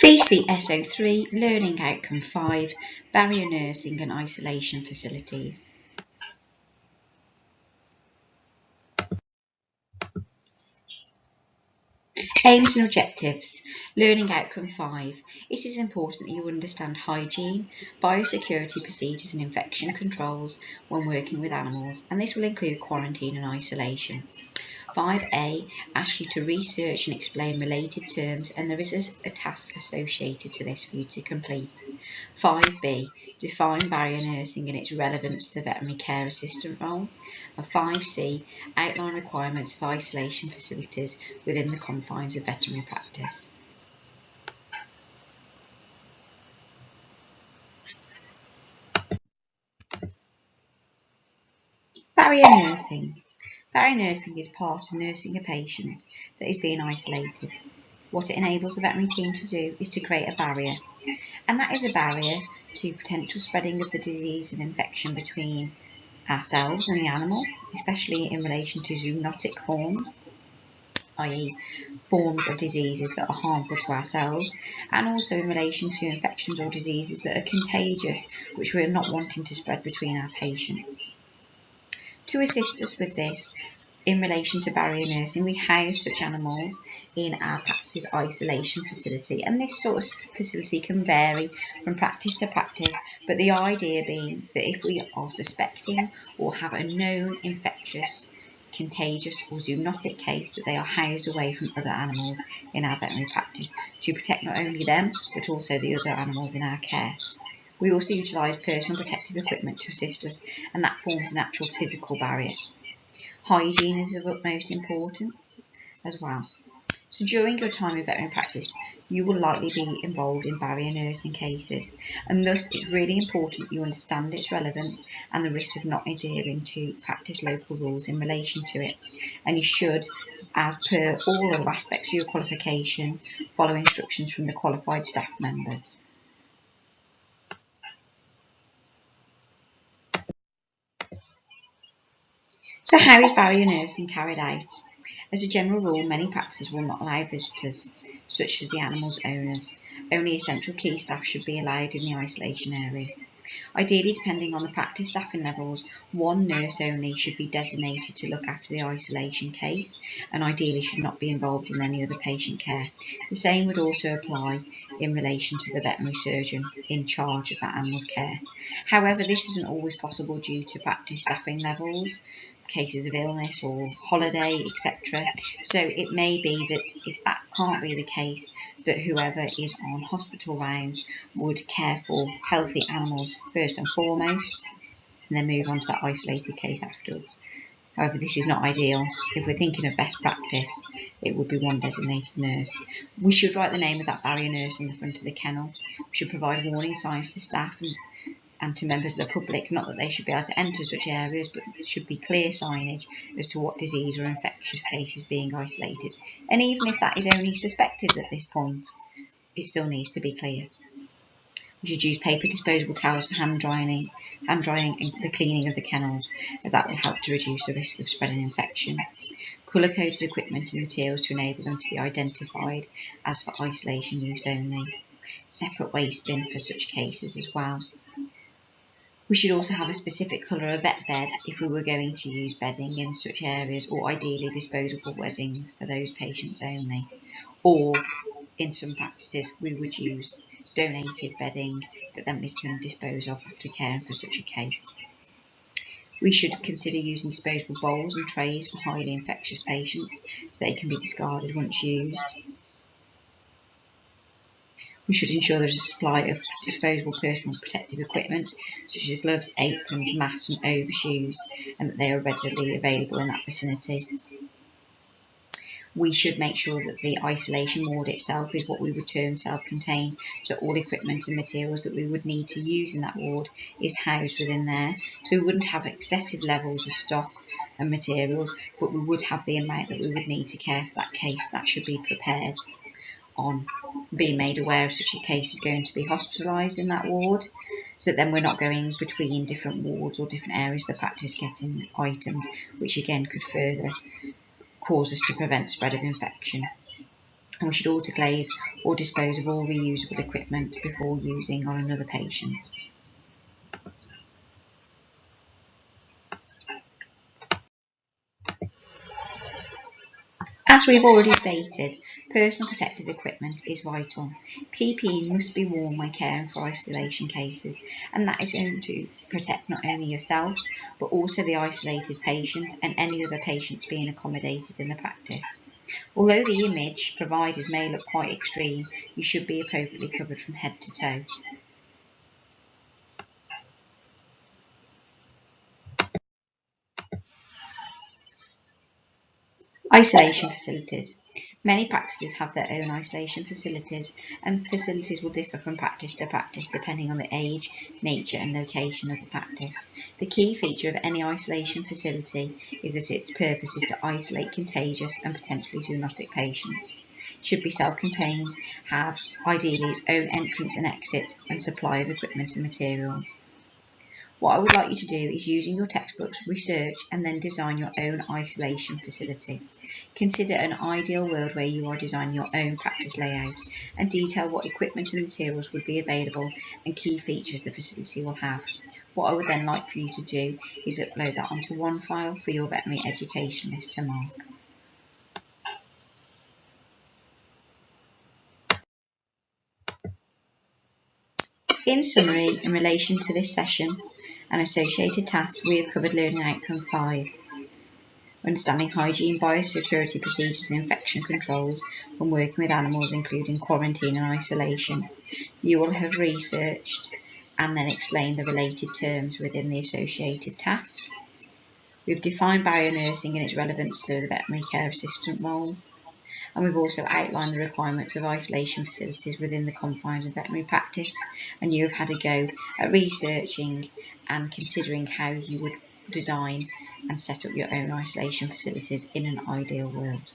VCS03 Learning Outcome 5 Barrier Nursing and Isolation Facilities. Aims and objectives. Learning Outcome 5. It is important that you understand hygiene, biosecurity procedures and infection controls when working with animals, and this will include quarantine and isolation. 5A asks you to research and explain related terms, and there is a task associated to this for you to complete. 5B, define barrier nursing and its relevance to the veterinary care assistant role. And 5C, outline requirements of isolation facilities within the confines of veterinary practice. Barrier nursing. Barrier nursing is part of nursing a patient that is being isolated. What it enables the veterinary team to do is to create a barrier, and that is a barrier to potential spreading of the disease and infection between ourselves and the animal, especially in relation to zoonotic forms, i.e. forms of diseases that are harmful to ourselves, and also in relation to infections or diseases that are contagious, which we're not wanting to spread between our patients. To assist us with this, in relation to barrier nursing, we house such animals in our practice's isolation facility, and this sort of facility can vary from practice to practice, but the idea being that if we are suspecting or have a known infectious, contagious or zoonotic case, that they are housed away from other animals in our veterinary practice to protect not only them but also the other animals in our care. We also utilise personal protective equipment to assist us, and that forms an actual physical barrier. Hygiene is of utmost importance as well. So during your time in veterinary practice, you will likely be involved in barrier nursing cases, and thus it's really important you understand its relevance and the risks of not adhering to practice local rules in relation to it. And you should, as per all other aspects of your qualification, follow instructions from the qualified staff members. So how is barrier nursing carried out? As a general rule, many practices will not allow visitors, such as the animal's owners. Only essential key staff should be allowed in the isolation area. Ideally, depending on the practice staffing levels, one nurse only should be designated to look after the isolation case, and ideally should not be involved in any other patient care. The same would also apply in relation to the veterinary surgeon in charge of that animal's care. However, this isn't always possible due to practice staffing levels, cases of illness or holiday, etc. So it may be that if that can't be the case, that whoever is on hospital rounds would care for healthy animals first and foremost, and then move on to that isolated case afterwards. However, this is not ideal. If we're thinking of best practice, it would be one designated nurse. We should write the name of that barrier nurse on the front of the kennel. We should provide warning signs to staff and to members of the public, not that they should be able to enter such areas, but it should be clear signage as to what disease or infectious case is being isolated. And even if that is only suspected at this point, it still needs to be clear. We should use paper disposable towels for hand drying and the cleaning of the kennels, as that will help to reduce the risk of spreading infection. Colour-coded equipment and materials to enable them to be identified as for isolation use only. Separate waste bin for such cases as well. We should also have a specific colour of vet bed if we were going to use bedding in such areas, or ideally disposable beddings for those patients only. Or, in some practices, we would use donated bedding that then we can dispose of after caring for such a case. We should consider using disposable bowls and trays for highly infectious patients, so they can be discarded once used. We should ensure there is a supply of disposable personal protective equipment, such as gloves, aprons, masks and overshoes, and that they are readily available in that vicinity. We should make sure that the isolation ward itself is what we would term self-contained, so all equipment and materials that we would need to use in that ward is housed within there. So we wouldn't have excessive levels of stock and materials, but we would have the amount that we would need to care for that case. That should be prepared on being made aware of such a case is going to be hospitalised in that ward, so that then we're not going between different wards or different areas of the practice getting items, which again could further cause us to prevent spread of infection. and we should autoclave or dispose of all reusable equipment before using on another patient. As we've already stated, personal protective equipment is vital. PPE must be worn when caring for isolation cases, and that is going to protect not only yourself, but also the isolated patient and any other patients being accommodated in the practice. Although the image provided may look quite extreme, you should be appropriately covered from head to toe. Isolation facilities. Many practices have their own isolation facilities, and facilities will differ from practice to practice depending on the age, nature and location of the practice. The key feature of any isolation facility is that its purpose is to isolate contagious and potentially zoonotic patients. It should be self-contained, have ideally its own entrance and exit and supply of equipment and materials. What I would like you to do is, using your textbooks, research and then design your own isolation facility. Consider an ideal world where you are designing your own practice layout and detail what equipment and materials would be available and key features the facility will have. What I would then like for you to do is upload that onto one file for your veterinary educationalist to mark. In summary, in relation to this session and associated tasks, we have covered learning outcome 5. Understanding hygiene, biosecurity procedures and infection controls when working with animals, including quarantine and isolation. You will have researched and then explained the related terms within the associated task. We've defined bionursing and its relevance to the veterinary care assistant role. And we've also outlined the requirements of isolation facilities within the confines of veterinary practice, and you have had a go at researching and considering how you would design and set up your own isolation facilities in an ideal world.